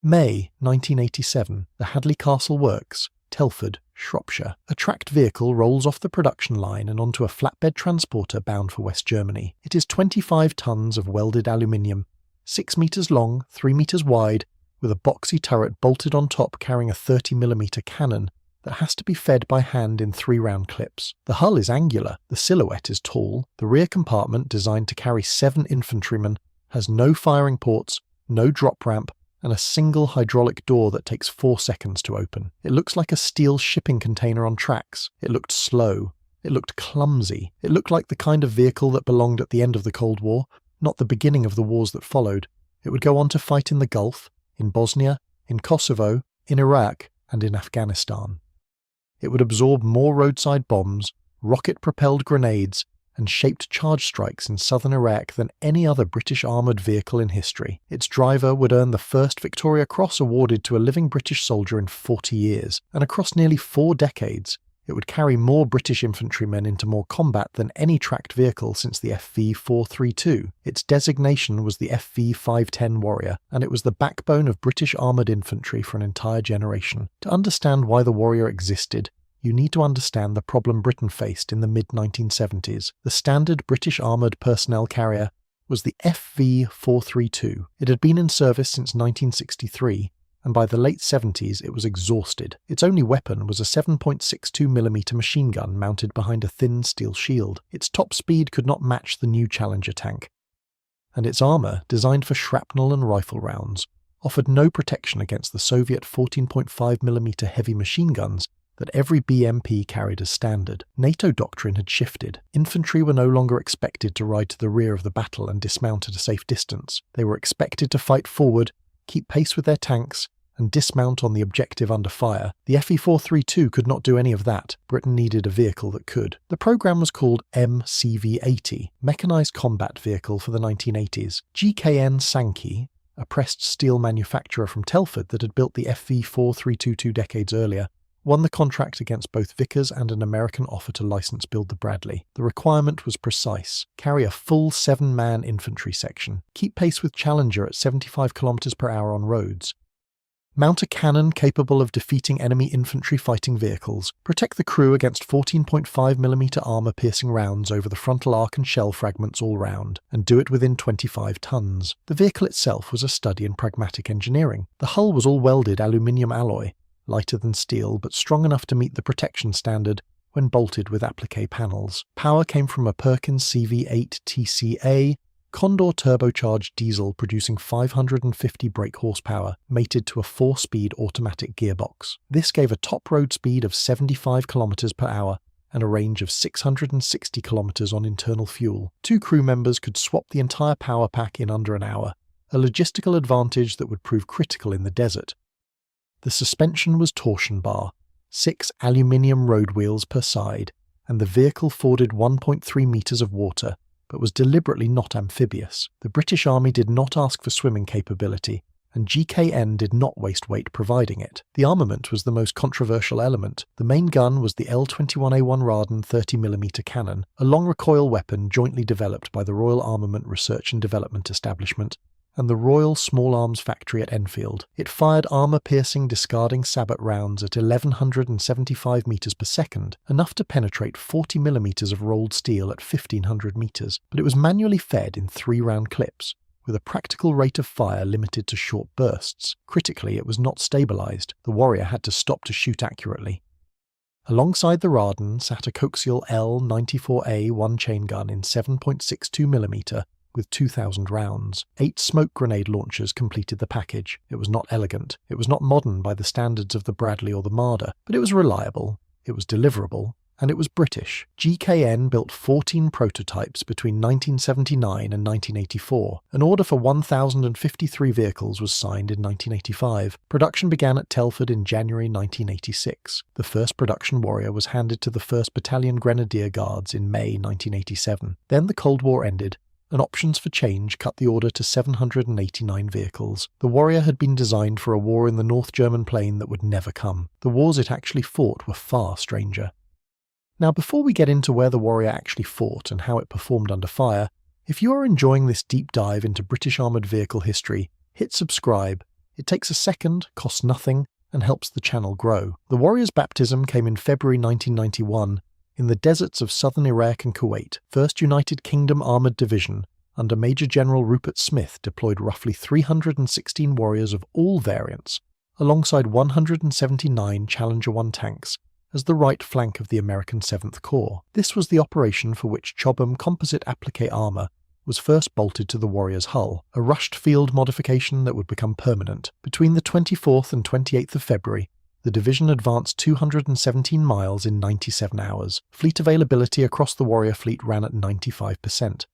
May 1987, the Hadley Castle Works, Telford, Shropshire. A tracked vehicle rolls off the production line and onto a flatbed transporter bound for West Germany. It is 25 tons of welded aluminium, 6 metres long, 3 metres wide, with a boxy turret bolted on top carrying a 30mm cannon that has to be fed by hand in 3-round clips. The hull is angular, the silhouette is tall, the rear compartment, designed to carry 7 infantrymen, has no firing ports, no drop ramp, and a single hydraulic door that takes 4 seconds to open. It looks like a steel shipping container on tracks. It looked slow. It looked clumsy. It looked like the kind of vehicle that belonged at the end of the Cold War, not the beginning of the wars that followed. It would go on to fight in the Gulf, in Bosnia, in Kosovo, in Iraq, and in Afghanistan. It would absorb more roadside bombs, rocket-propelled grenades, and shaped charge strikes in southern Iraq than any other British armoured vehicle in history. Its driver would earn the first Victoria Cross awarded to a living British soldier in 40 years, and across nearly 4 decades, it would carry more British infantrymen into more combat than any tracked vehicle since the FV432. Its designation was the FV510 Warrior, and it was the backbone of British armoured infantry for an entire generation. To understand why the Warrior existed, you need to understand the problem Britain faced in the mid-1970s. The standard British armoured personnel carrier was the FV432. It had been in service since 1963, and by the late 70s it was exhausted. Its only weapon was a 7.62mm machine gun mounted behind a thin steel shield. Its top speed could not match the new Challenger tank, and its armour, designed for shrapnel and rifle rounds, offered no protection against the Soviet 14.5mm heavy machine guns that every BMP carried as standard. NATO doctrine had shifted. Infantry were no longer expected to ride to the rear of the battle and dismount at a safe distance. They were expected to fight forward, keep pace with their tanks, and dismount on the objective under fire. The FE432 could not do any of that. Britain needed a vehicle that could. The programme was called MCV-80, Mechanised Combat Vehicle for the 1980s. GKN Sankey, a pressed steel manufacturer from Telford that had built the FV432 2 decades earlier, won the contract against both Vickers and an American offer to license build the Bradley. The requirement was precise: carry a full 7-man infantry section, keep pace with Challenger at 75 km/h on roads, mount a cannon capable of defeating enemy infantry fighting vehicles, protect the crew against 14.5mm armour-piercing rounds over the frontal arc and shell fragments all round, and do it within 25 tons. The vehicle itself was a study in pragmatic engineering. The hull was all welded aluminium alloy, lighter than steel but strong enough to meet the protection standard when bolted with applique panels. Power came from a Perkins CV8 TCA, Condor turbocharged diesel producing 550 brake horsepower, mated to a 4-speed automatic gearbox. This gave a top road speed of 75 km/h and a range of 660 km on internal fuel. 2 crew members could swap the entire power pack in under an hour, a logistical advantage that would prove critical in the desert. The suspension was torsion bar, 6 aluminium road wheels per side, and the vehicle forded 1.3 metres of water, but was deliberately not amphibious. The British Army did not ask for swimming capability, and GKN did not waste weight providing it. The armament was the most controversial element. The main gun was the L21A1 RARDEN 30mm cannon, a long recoil weapon jointly developed by the Royal Armament Research and Development Establishment and the Royal Small Arms Factory at Enfield. It fired armour-piercing discarding sabot rounds at 1175 metres per second, enough to penetrate 40mm of rolled steel at 1500 metres, but it was manually fed in 3-round clips, with a practical rate of fire limited to short bursts. Critically, it was not stabilised. The Warrior had to stop to shoot accurately. Alongside the RARDEN sat a coaxial L94A 1-chain gun in 7.62mm, with 2,000 rounds. 8 smoke grenade launchers completed the package. It was not elegant. It was not modern by the standards of the Bradley or the Marder, but it was reliable, it was deliverable, and it was British. GKN built 14 prototypes between 1979 and 1984. An order for 1,053 vehicles was signed in 1985. Production began at Telford in January 1986. The first production Warrior was handed to the 1st Battalion Grenadier Guards in May 1987. Then the Cold War ended, and options for change cut the order to 789 vehicles. The Warrior had been designed for a war in the North German plain that would never come. The wars it actually fought were far stranger. Now, before we get into where the Warrior actually fought and how it performed under fire, if you are enjoying this deep dive into British armoured vehicle history, hit subscribe. It takes a second, costs nothing, and helps the channel grow. The Warrior's baptism came in February 1991 in the deserts of southern Iraq and Kuwait. 1st United Kingdom Armoured Division, under Major General Rupert Smith, deployed roughly 316 Warriors of all variants, alongside 179 Challenger 1 tanks, as the right flank of the American 7th Corps. This was the operation for which Chobham composite applique armour was first bolted to the Warrior's hull, a rushed field modification that would become permanent. Between the 24th and 28th of February, the division advanced 217 miles in 97 hours. Fleet availability across the Warrior fleet ran at 95%.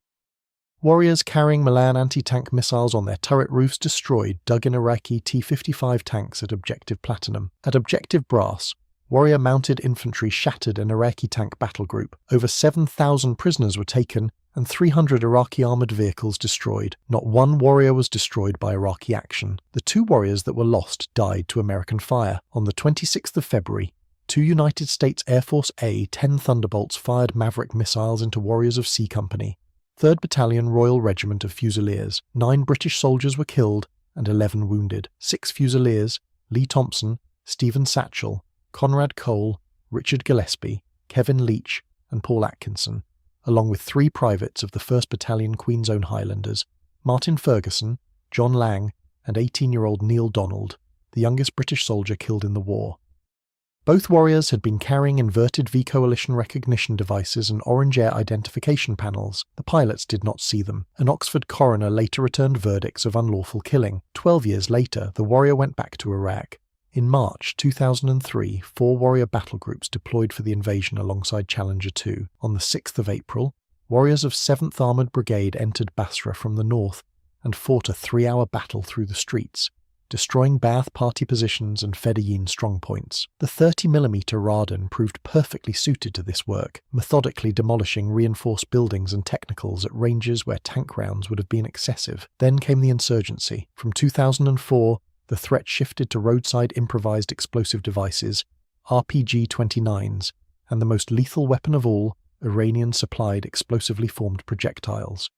Warriors carrying Milan anti-tank missiles on their turret roofs destroyed dug-in Iraqi T-55 tanks at Objective Platinum. At Objective Brass, Warrior mounted infantry shattered an Iraqi tank battle group. Over 7,000 prisoners were taken and 300 Iraqi armoured vehicles destroyed. Not one Warrior was destroyed by Iraqi action. The 2 Warriors that were lost died to American fire. On the 26th of February, 2 United States Air Force A-10 Thunderbolts fired Maverick missiles into Warriors of C Company, 3rd Battalion Royal Regiment of Fusiliers. 9 British soldiers were killed and 11 wounded. 6 Fusiliers, Lee Thompson, Stephen Satchel, Conrad Cole, Richard Gillespie, Kevin Leach, and Paul Atkinson, along with 3 privates of the 1st Battalion Queen's Own Highlanders, Martin Ferguson, John Lang, and 18-year-old Neil Donald, the youngest British soldier killed in the war. Both Warriors had been carrying inverted V coalition recognition devices and orange air identification panels. The pilots did not see them. An Oxford coroner later returned verdicts of unlawful killing. 12 years later, the Warrior went back to Iraq. In March 2003, 4 Warrior battle groups deployed for the invasion alongside Challenger 2. On the 6th of April, Warriors of 7th Armoured Brigade entered Basra from the north and fought a 3-hour battle through the streets, destroying Ba'ath Party positions and Fedayeen strongpoints. The 30mm RARDEN proved perfectly suited to this work, methodically demolishing reinforced buildings and technicals at ranges where tank rounds would have been excessive. Then came the insurgency. From 2004, the threat shifted to roadside improvised explosive devices, RPG-29s, and the most lethal weapon of all, Iranian-supplied explosively formed projectiles.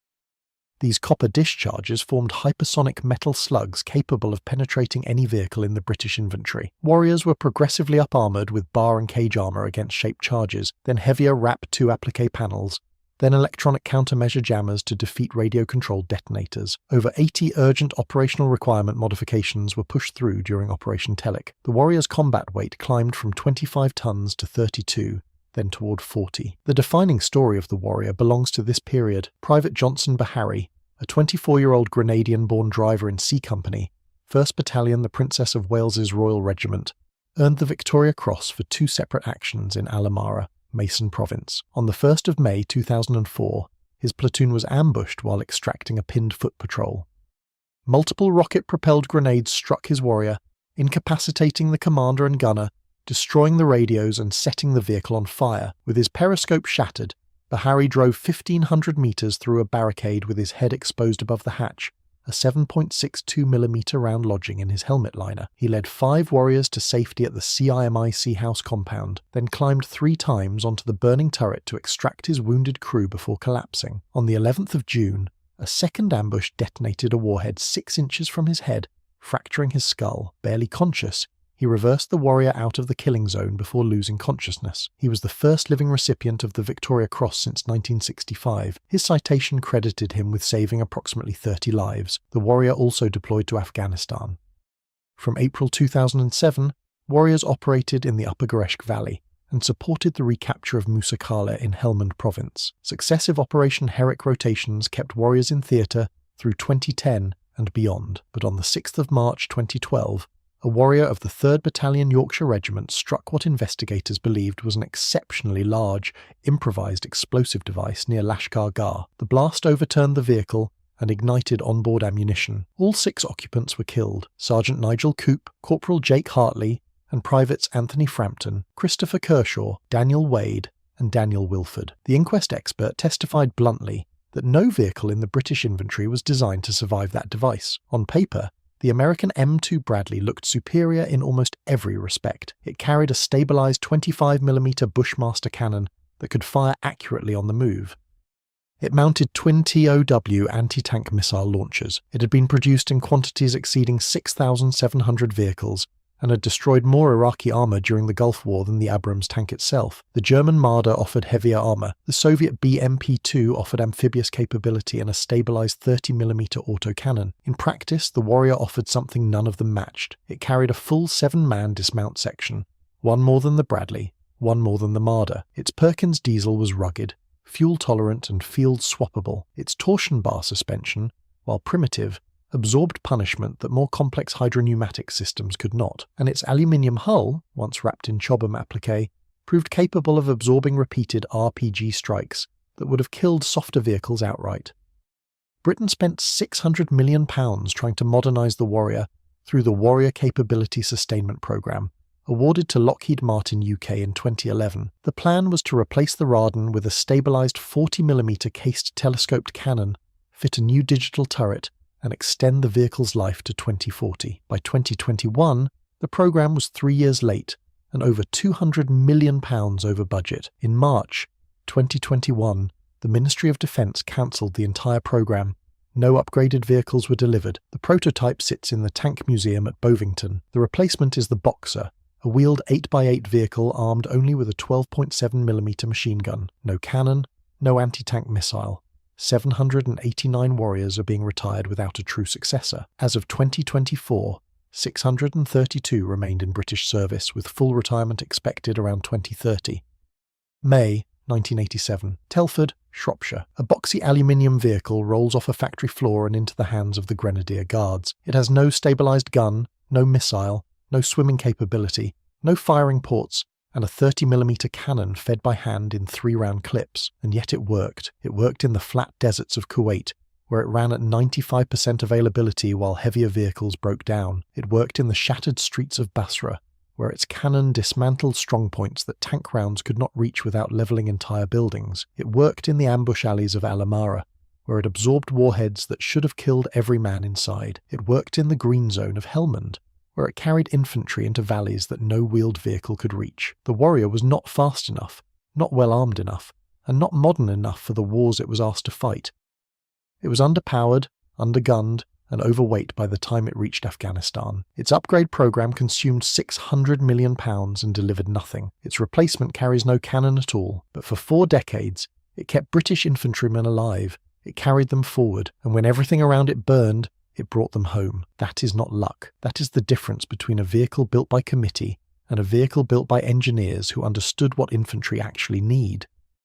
These copper discharges formed hypersonic metal slugs capable of penetrating any vehicle in the British infantry. Warriors were progressively up-armoured with bar and cage armour against shaped charges, then heavier RAP-2 applique panels, then electronic countermeasure jammers to defeat radio-controlled detonators. Over 80 urgent operational requirement modifications were pushed through during Operation Telic. The Warrior's combat weight climbed from 25 tons to 32, then toward 40. The defining story of the Warrior belongs to this period. Private Johnson Beharry, a 24-year-old Grenadian-born driver in C Company, 1st Battalion the Princess of Wales's Royal Regiment, earned the Victoria Cross for 2 separate actions in Al-Amarah, Mason Province. On the 1st of May 2004, his platoon was ambushed while extracting a pinned foot patrol. Multiple rocket-propelled grenades struck his Warrior, incapacitating the commander and gunner, destroying the radios and setting the vehicle on fire. With his periscope shattered, Beharry drove 1,500 metres through a barricade with his head exposed above the hatch, a 7.62mm round lodging in his helmet liner. He led 5 Warriors to safety at the CIMIC house compound, then climbed 3 times onto the burning turret to extract his wounded crew before collapsing. On the 11th of June, a second ambush detonated a warhead 6 inches from his head, fracturing his skull. Barely conscious, he reversed the Warrior out of the killing zone before losing consciousness. He was the first living recipient of the Victoria Cross since 1965. His citation credited him with saving approximately 30 lives. The Warrior also deployed to Afghanistan. From April 2007, Warriors operated in the Upper Gereshk Valley and supported the recapture of Musa Qala in Helmand province. Successive Operation Herrick rotations kept Warriors in theatre through 2010 and beyond. But on the 6th of March 2012, a Warrior of the 3rd Battalion Yorkshire Regiment struck what investigators believed was an exceptionally large, improvised explosive device near Lashkar Gah. The blast overturned the vehicle and ignited onboard ammunition. All 6 occupants were killed: Sergeant Nigel Coop, Corporal Jake Hartley, and Privates Anthony Frampton, Christopher Kershaw, Daniel Wade, and Daniel Wilford. The inquest expert testified bluntly that no vehicle in the British infantry was designed to survive that device. On paper, the American M2 Bradley looked superior in almost every respect. It carried a stabilised 25mm Bushmaster cannon that could fire accurately on the move. It mounted twin TOW anti-tank missile launchers. It had been produced in quantities exceeding 6,700 vehicles and had destroyed more Iraqi armour during the Gulf War than the Abrams tank itself. The German Marder offered heavier armour. The Soviet BMP-2 offered amphibious capability and a stabilised 30mm autocannon. In practice, the Warrior offered something none of them matched. It carried a full 7-man dismount section, one more than the Bradley, one more than the Marder. Its Perkins diesel was rugged, fuel-tolerant and field-swappable. Its torsion bar suspension, while primitive, absorbed punishment that more complex hydropneumatic systems could not, and its aluminium hull, once wrapped in Chobham applique, proved capable of absorbing repeated RPG strikes that would have killed softer vehicles outright. Britain spent £600 million trying to modernise the Warrior through the Warrior Capability Sustainment Programme, awarded to Lockheed Martin UK in 2011. The plan was to replace the RARDEN with a stabilised 40mm cased telescoped cannon, fit a new digital turret, and extend the vehicle's life to 2040. By 2021, the programme was 3 years late and over £200 million over budget. In March 2021, the Ministry of Defence cancelled the entire programme. No upgraded vehicles were delivered. The prototype sits in the Tank Museum at Bovington. The replacement is the Boxer, a wheeled 8x8 vehicle armed only with a 12.7mm machine gun. No cannon, no anti-tank missile. 789 Warriors are being retired without a true successor. As of 2024, 632 remained in British service, with full retirement expected around 2030. May 1987. Telford, Shropshire. A boxy aluminium vehicle rolls off a factory floor and into the hands of the Grenadier Guards. It has no stabilised gun, no missile, no swimming capability, no firing ports, and a 30mm cannon fed by hand in 3-round clips. And yet it worked. It worked in the flat deserts of Kuwait, where it ran at 95% availability while heavier vehicles broke down. It worked in the shattered streets of Basra, where its cannon dismantled strongpoints that tank rounds could not reach without levelling entire buildings. It worked in the ambush alleys of Al-Amarah, where it absorbed warheads that should have killed every man inside. It worked in the green zone of Helmand, where it carried infantry into valleys that no wheeled vehicle could reach. The Warrior was not fast enough, not well armed enough, and not modern enough for the wars it was asked to fight. It was underpowered, undergunned, and overweight by the time it reached Afghanistan. Its upgrade programme consumed £600 million and delivered nothing. Its replacement carries no cannon at all, but for 4 decades, it kept British infantrymen alive. It carried them forward, and when everything around it burned, it brought them home. That is not luck. That is the difference between a vehicle built by committee and a vehicle built by engineers who understood what infantry actually need.